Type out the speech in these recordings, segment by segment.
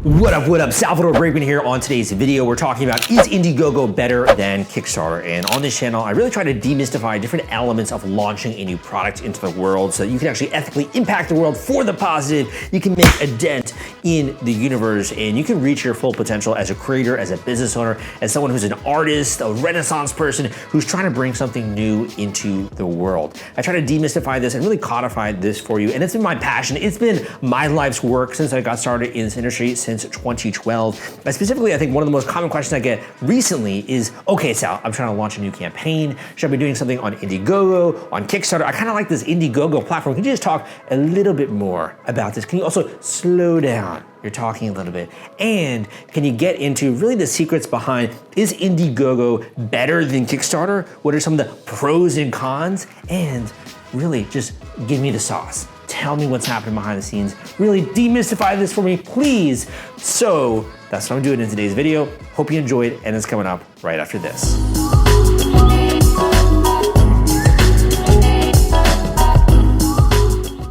What up? Salvador Brakeman here. On today's video, we're talking about, is Indiegogo better than Kickstarter? And on this channel, I really try to demystify different elements of launching a new product into the world so that you can actually ethically impact the world for the positive. You can make a dent in the universe and you can reach your full potential as a creator, as a business owner, as someone who's an artist, a Renaissance person who's trying to bring something new into the world. I try to demystify this and really codify this for you. And it's been my passion. It's been my life's work since I got started in this industry since 2012. But specifically, I think one of the most common questions I get recently is, okay, Sal, I'm trying to launch a new campaign. Should I be doing something on Indiegogo, on Kickstarter? I kind of like this Indiegogo platform. Can you just talk a little bit more about this? Can you also slow down? You're talking a little bit. And can you get into really the secrets behind, is Indiegogo better than Kickstarter? What are some of the pros and cons? And really just give me the sauce. Tell me what's happening behind the scenes. Really demystify this for me, please. So that's what I'm doing in today's video. Hope you enjoyed, and it's coming up right after this.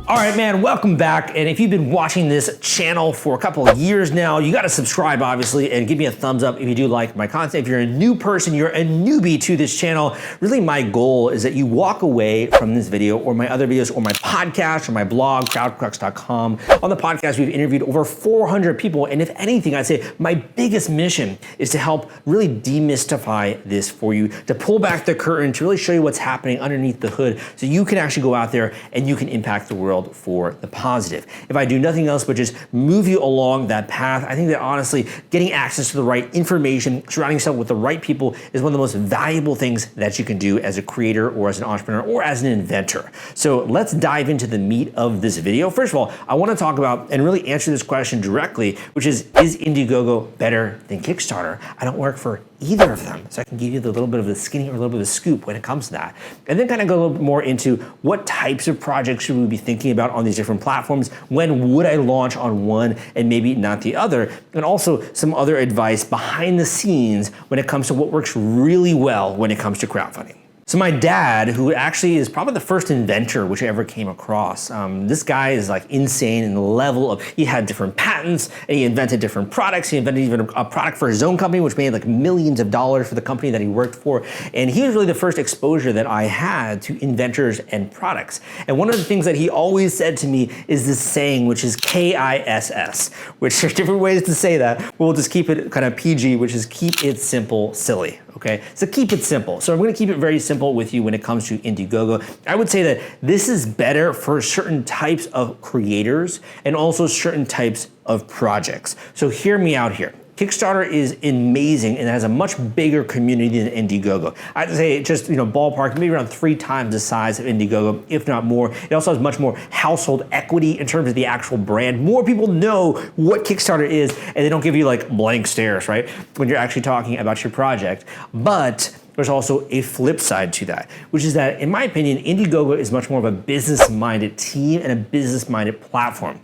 All right, man, welcome back. And if you've been watching this channel for a couple of years now, you gotta subscribe, obviously, and give me a thumbs up if you do like my content. If you're a new person, you're a newbie to this channel, really my goal is that you walk away from this video or my other videos or my podcast or my blog, crowdcrux.com. On the podcast, we've interviewed over 400 people. And if anything, I'd say my biggest mission is to help really demystify this for you, to pull back the curtain, to really show you what's happening underneath the hood so you can actually go out there and you can impact the world for the positive. If I do nothing else but just move you along that path, I think that honestly, getting access to the right information, surrounding yourself with the right people is one of the most valuable things that you can do as a creator or as an entrepreneur or as an inventor. So let's dive into the meat of this video. First of all, I want to talk about and really answer this question directly, which is Indiegogo better than Kickstarter? I don't work for either of them, so I can give you the little bit of the skinny or a little bit of the scoop when it comes to that. And then kind of go a little bit more into what types of projects should we be thinking about on these different platforms? When would I launch on one and maybe not the other? And also some other advice behind the scenes when it comes to what works really well when it comes to crowdfunding. So my dad, who actually is probably the first inventor which I ever came across, this guy is like insane in the level of, he had different patents and he invented different products. He invented even a product for his own company, which made like millions of dollars for the company that he worked for. And he was really the first exposure that I had to inventors and products. And one of the things that he always said to me is this saying, which is KISS, which are different ways to say that, but we'll just keep it kind of PG, which is keep it simple, silly. Okay, so keep it simple. So I'm gonna keep it very simple with you when it comes to Indiegogo. I would say that this is better for certain types of creators and also certain types of projects. So hear me out here. Kickstarter is amazing and has a much bigger community than Indiegogo. I'd say just, ballpark, maybe around 3 times the size of Indiegogo, if not more. It also has much more household equity in terms of the actual brand. More people know what Kickstarter is and they don't give you like blank stares, right? When you're actually talking about your project. But there's also a flip side to that, which is that, in my opinion, Indiegogo is much more of a business-minded team and a business-minded platform.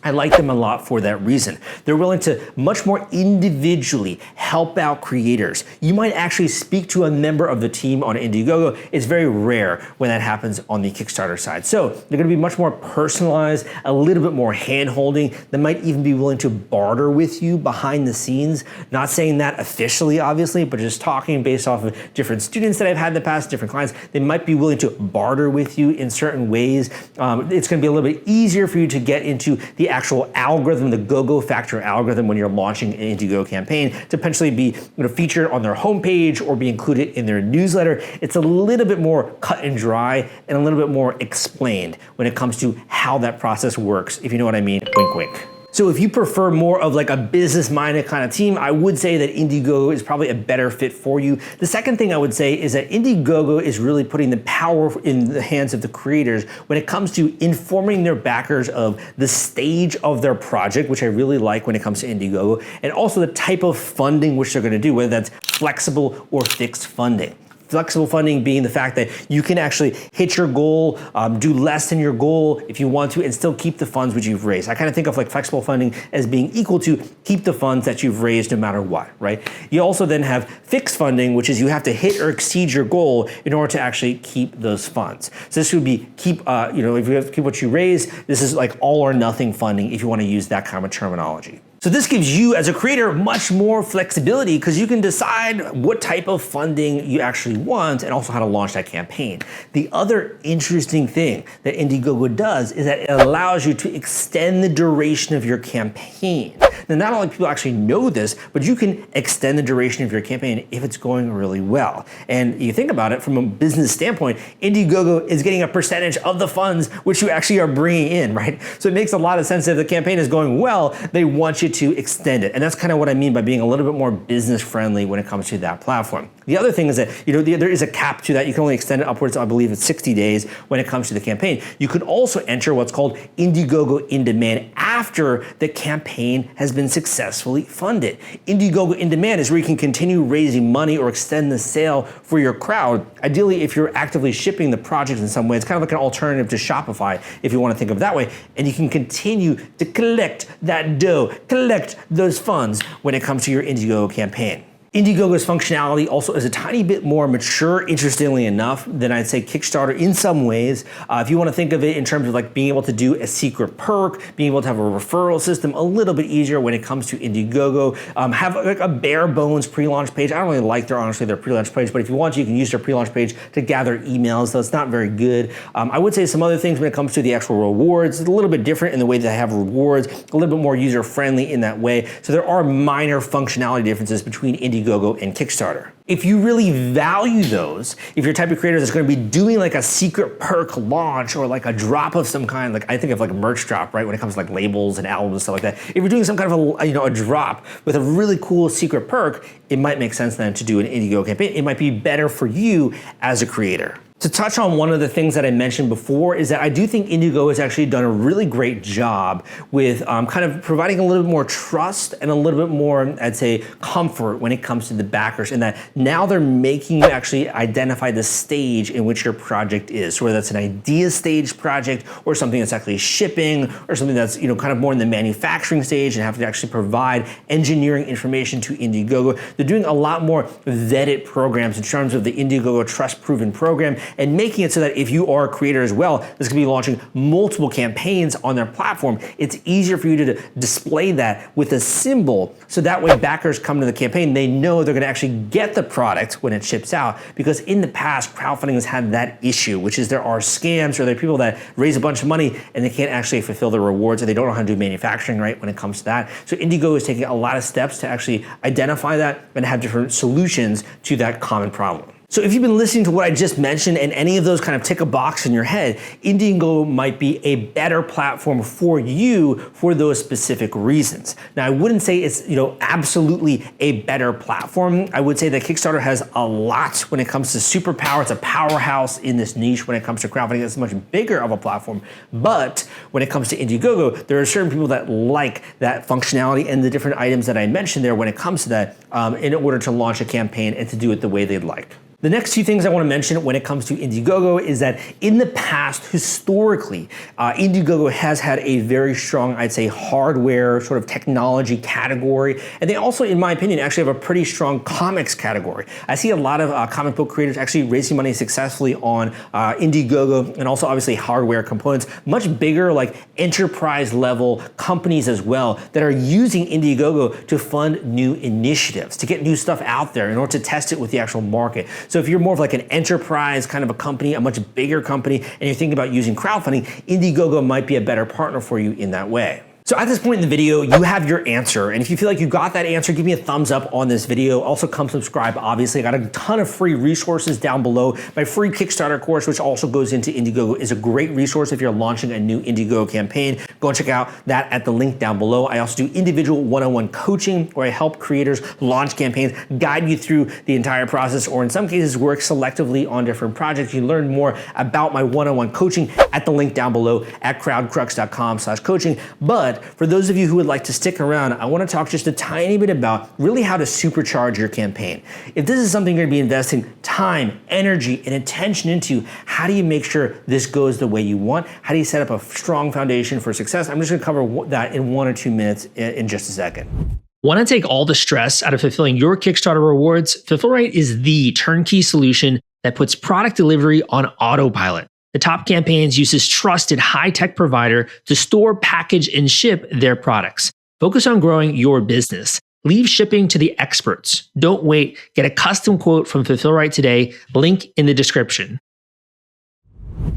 I like them a lot for that reason. They're willing to much more individually help out creators. You might actually speak to a member of the team on Indiegogo. It's very rare when that happens on the Kickstarter side. So they're gonna be much more personalized, a little bit more hand-holding. They might even be willing to barter with you behind the scenes. Not saying that officially, obviously, but just talking based off of different students that I've had in the past, different clients. They might be willing to barter with you in certain ways. It's gonna be a little bit easier for you to get into the actual algorithm, the GoGo Factor algorithm when you're launching an Indiegogo campaign, to potentially be featured on their homepage or be included in their newsletter. It's a little bit more cut and dry and a little bit more explained when it comes to how that process works, if you know what I mean, wink, wink. So if you prefer more of like a business-minded kind of team, I would say that Indiegogo is probably a better fit for you. The second thing I would say is that Indiegogo is really putting the power in the hands of the creators when it comes to informing their backers of the stage of their project, which I really like when it comes to Indiegogo, and also the type of funding which they're gonna do, whether that's flexible or fixed funding. Flexible funding being the fact that you can actually hit your goal, do less than your goal if you want to, and still keep the funds which you've raised. I kind of think of like flexible funding as being equal to keep the funds that you've raised no matter what, right? You also then have fixed funding, which is you have to hit or exceed your goal in order to actually keep those funds. So this would be keep, if you have to keep what you raise, this is like all or nothing funding if you want to use that kind of terminology. So this gives you as a creator much more flexibility because you can decide what type of funding you actually want and also how to launch that campaign. The other interesting thing that Indiegogo does is that it allows you to extend the duration of your campaign. Now, not only people actually know this, but you can extend the duration of your campaign if it's going really well. And you think about it from a business standpoint, Indiegogo is getting a percentage of the funds which you actually are bringing in, right? So it makes a lot of sense that if the campaign is going well, they want you to extend it. And that's kind of what I mean by being a little bit more business friendly when it comes to that platform. The other thing is that, there is a cap to that. You can only extend it upwards, I believe it's 60 days when it comes to the campaign. You could also enter what's called Indiegogo In Demand after the campaign has been successfully funded. Indiegogo In Demand is where you can continue raising money or extend the sale for your crowd. Ideally, if you're actively shipping the project in some way, it's kind of like an alternative to Shopify, if you want to think of it that way. And you can continue to collect that dough, collect those funds when it comes to your Indiegogo campaign. Indiegogo's functionality also is a tiny bit more mature, interestingly enough, than I'd say Kickstarter in some ways. If you want to think of it in terms of like being able to do a secret perk, being able to have a referral system, a little bit easier when it comes to Indiegogo. Have like a bare bones pre-launch page. I don't really like their pre-launch page, but if you want to, you can use their pre-launch page to gather emails, though it's not very good. I would say some other things when it comes to the actual rewards. It's a little bit different in the way that they have rewards, a little bit more user-friendly in that way. So there are minor functionality differences between Indiegogo and Kickstarter. If you really value those, if you're the type of creator that's going to be doing like a secret perk launch or like a drop of some kind, like I think of like a merch drop, right? When it comes to like labels and albums and stuff like that. If you're doing some kind of a drop with a really cool secret perk, it might make sense then to do an Indiegogo campaign. It might be better for you as a creator. To touch on one of the things that I mentioned before is that I do think Indiegogo has actually done a really great job with kind of providing a little bit more trust and a little bit more, I'd say, comfort when it comes to the backers, in that now they're making you actually identify the stage in which your project is. So whether that's an idea stage project or something that's actually shipping or something that's kind of more in the manufacturing stage and have to actually provide engineering information to Indiegogo. They're doing a lot more vetted programs in terms of the Indiegogo Trust Proven program, and making it so that if you are a creator as well that's going to be launching multiple campaigns on their platform, it's easier for you to display that with a symbol, so that way backers come to the campaign, they know they're going to actually get the product when it ships out. Because in the past, crowdfunding has had that issue, which is there are scams or there are people that raise a bunch of money and they can't actually fulfill the rewards, or they don't know how to do manufacturing right when it comes to that. So Indiegogo is taking a lot of steps to actually identify that and have different solutions to that common problem. So if you've been listening to what I just mentioned and any of those kind of tick a box in your head, Indiegogo might be a better platform for you for those specific reasons. Now, I wouldn't say it's absolutely a better platform. I would say that Kickstarter has a lot when it comes to superpower. It's a powerhouse in this niche when it comes to crowdfunding. It's much bigger of a platform. But when it comes to Indiegogo, there are certain people that like that functionality and the different items that I mentioned there when it comes to that in order to launch a campaign and to do it the way they'd like. The next few things I want to mention when it comes to Indiegogo is that in the past, historically, Indiegogo has had a very strong, I'd say, hardware sort of technology category. And they also, in my opinion, actually have a pretty strong comics category. I see a lot of comic book creators actually raising money successfully on Indiegogo, and also obviously hardware components, much bigger like enterprise level companies as well that are using Indiegogo to fund new initiatives, to get new stuff out there in order to test it with the actual market. So if you're more of like an enterprise kind of a company, a much bigger company, and you're thinking about using crowdfunding, Indiegogo might be a better partner for you in that way. So at this point in the video, you have your answer. And if you feel like you got that answer, give me a thumbs up on this video. Also come subscribe, obviously. I got a ton of free resources down below. My free Kickstarter course, which also goes into Indiegogo, is a great resource if you're launching a new Indiegogo campaign. Go and check out that at the link down below. I also do individual one-on-one coaching where I help creators launch campaigns, guide you through the entire process, or in some cases work selectively on different projects. You learn more about my one-on-one coaching at the link down below at crowdcrux.com/coaching. But for those of you who would like to stick around, I want to talk just a tiny bit about really how to supercharge your campaign. If this is something you're going to be investing time, energy, and attention into, how do you make sure this goes the way you want? How do you set up a strong foundation for success? I'm just going to cover that in 1 or 2 minutes in just a second. Want to take all the stress out of fulfilling your Kickstarter rewards? Fulfillment is the turnkey solution that puts product delivery on autopilot. The Top Campaigns uses trusted high-tech provider to store, package, and ship their products. Focus on growing your business. Leave shipping to the experts. Don't wait. Get a custom quote from Fulfill Right today. Link in the description.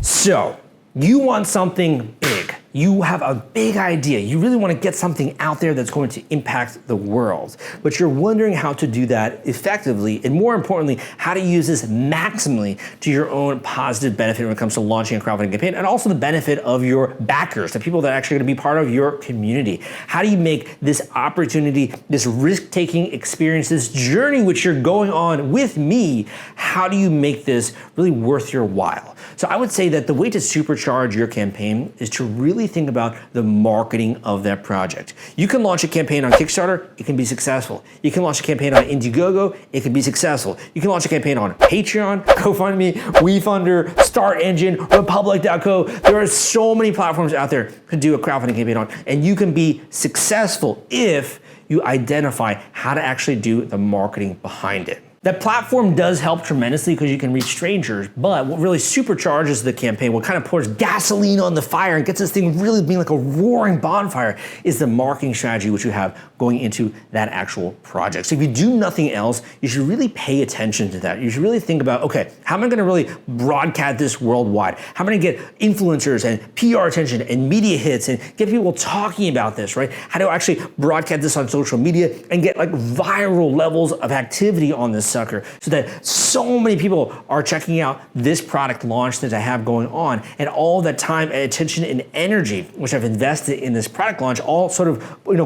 So, you want something big. You have a big idea. You really want to get something out there that's going to impact the world. But you're wondering how to do that effectively, and more importantly, how to use this maximally to your own positive benefit when it comes to launching a crowdfunding campaign, and also the benefit of your backers, the people that are actually going to be part of your community. How do you make this opportunity, this risk-taking experience, this journey which you're going on with me, how do you make this really worth your while? So I would say that the way to supercharge your campaign is to really think about the marketing of that project. You can launch a campaign on Kickstarter, it can be successful. You can launch a campaign on Indiegogo, it can be successful. You can launch a campaign on Patreon, GoFundMe, WeFunder, Start Engine, Republic.co. There are so many platforms out there to do a crowdfunding campaign on, and you can be successful if you identify how to actually do the marketing behind it. That platform does help tremendously because you can reach strangers, but what really supercharges the campaign, what kind of pours gasoline on the fire and gets this thing really being like a roaring bonfire, is the marketing strategy which you have going into that actual project. So if you do nothing else, you should really pay attention to that. You should really think about, okay, how am I gonna really broadcast this worldwide? How am I gonna get influencers and PR attention and media hits and get people talking about this, right? How do I actually broadcast this on social media and get like viral levels of activity on this sucker so that so many people are checking out this product launch that I have going on, and all that time and attention and energy which I've invested in this product launch all sort of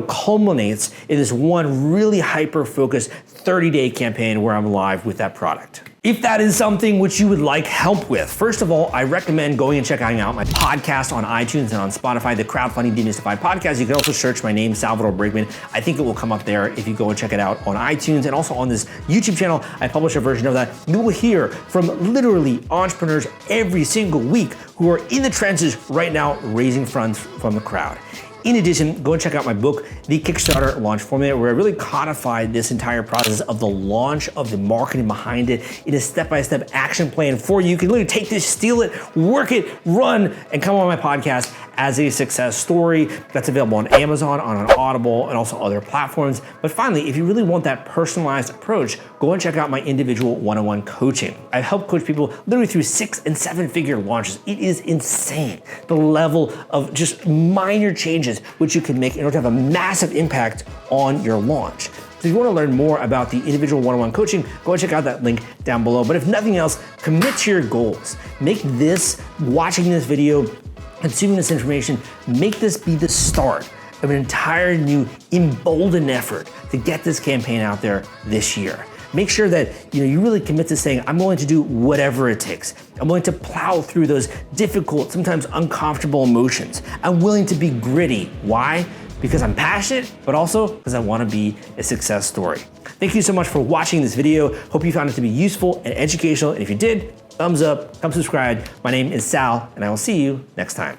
culminates in this one really hyper-focused 30-day campaign where I'm live with that product. If that is something which you would like help with, first of all, I recommend going and checking out my podcast on iTunes and on Spotify, the Crowdfunding Demystified podcast. You can also search my name, Salvador Brigman. I think it will come up there if you go and check it out on iTunes, and also on this YouTube channel. I publish a version of that. You will hear from literally entrepreneurs every single week who are in the trenches right now raising funds from the crowd. In addition, go and check out my book, The Kickstarter Launch Formula, where I really codified this entire process of the launch, of the marketing behind it, in a step-by-step action plan for you. You can literally take this, steal it, work it, run, and come on my podcast as a success story. That's available on Amazon, on Audible, and also other platforms. But finally, if you really want that personalized approach, go and check out my individual one-on-one coaching. I've helped coach people literally through 6- and 7-figure launches. It is insane, the level of just minor changes which you can make in order to have a massive impact on your launch. So if you want to learn more about the individual one-on-one coaching, go and check out that link down below. But if nothing else, commit to your goals. Make this, watching this video, consuming this information, make this be the start of an entire new emboldened effort to get this campaign out there this year. Make sure that you really commit to saying, I'm willing to do whatever it takes. I'm willing to plow through those difficult, sometimes uncomfortable emotions. I'm willing to be gritty. Why? Because I'm passionate, but also because I want to be a success story. Thank you so much for watching this video. Hope you found it to be useful and educational. And if you did, thumbs up, come subscribe. My name is Sal, and I will see you next time.